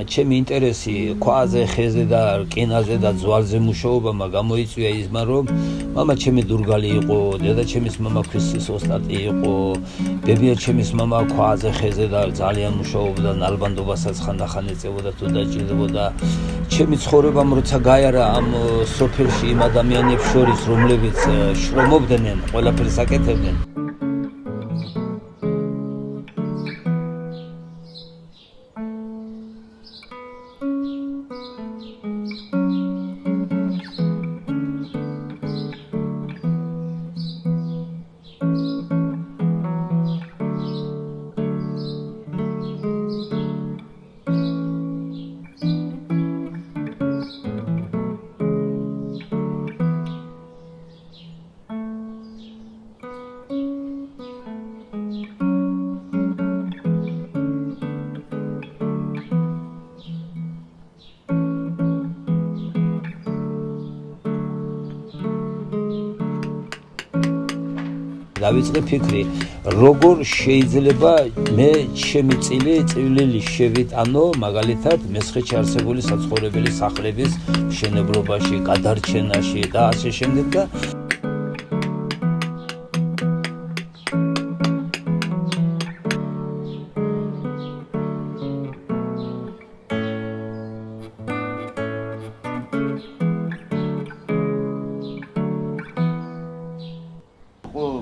ჩემი ინტერესი ქვაზე, ხეზე და რკინაზე და ძვალზე მუშაობამ გამოიწვია ისმა, რომ მამა ჩემი დურგალი იყო, დედა ჩემის მამა ქვის ოსტატი იყო, ბებია ჩემის მამა ქვაზე, ხეზე და ძალიან მუშაობდა, ნალბანდობასაც ხანდახან ეწევოდა თუ დაჭირდებოდა. ჩემი ცხოვრებამ როცა გაიარა ამ სოფელში იმ ადამიანებს შორის, რომლებიც შრომობდნენ, ყველაფერს აკეთებდნენ. დავიწყე ფიქრი, როგორ შეიძლება მე ჩემი წვლილი შევიტანო მაგალითად მესხეთში არსებული საცხოვრებელი სახლების მშენებლობაში, გადარჩენაში და ასე შემდეგ და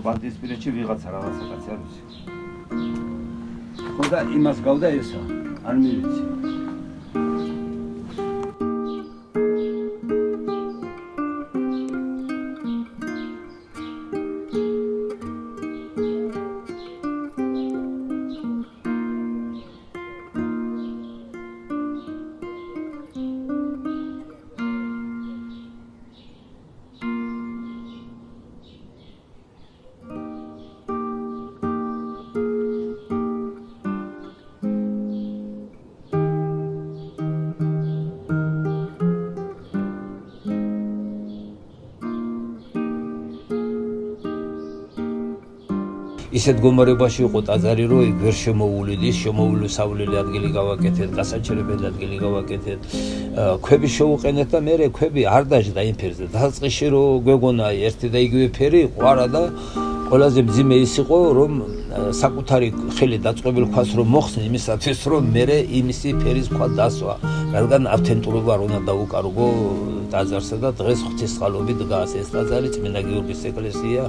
ბანდისპირეთში ვიღაცა რაღაცა კაცი არ ვიცი. ხო და იმას გავდა ესა, არ მივიცი. ისეთ გომარებაში იყო ტაძარი, რომ იქ ვერ შემოუვლიდის, შემოულისავლელი ადგილი გავაკეთეთ, გასაჩერებელი ადგილი გავაკეთეთ, ქვები შევუყენეთ და მე ქვები არ დაждდა იმ ფერზე. დასაწყისში რომ გვეგონა ერთი და იგივე ფერი იყო არა და ყველაზე მძიმე ის იყო, რომ საკუთარი ხელი დაწყობილ ქვას რომ მოხსნი იმისათვის, რომ მე იმისი ფერის ქვა დასვა, რადგან ავთენტურობა არ უნდა დაუკარგო ტაძარსა და დღეს ღვთისმსხალობით დგას ეს ტაძარი, წმინდა გიორგის ეკლესია.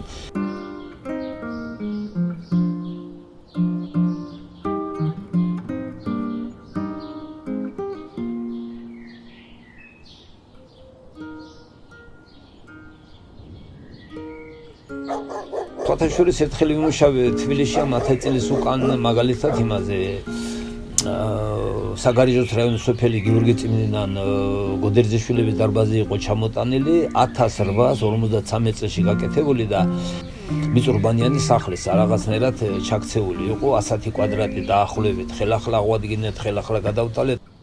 თვალთაშორის ერთხელ ვიმუშავე თბილისში 10 წლის უკან მაგალითად იმაზე საგარეჯოს რაიონის სოფელი გიორგი წმინდიდან გოდერძეშვილების დარბაზი იყო ჩამოტანილი 1853 წელს გაკეთებული და მიწურბანიანი სახლის რაღაცნაირად ჩაქცეული იყო 100 კვადრატი დაახლოებით ხელახლა აღვადგინეთ ხელახლა გადავთვალეთ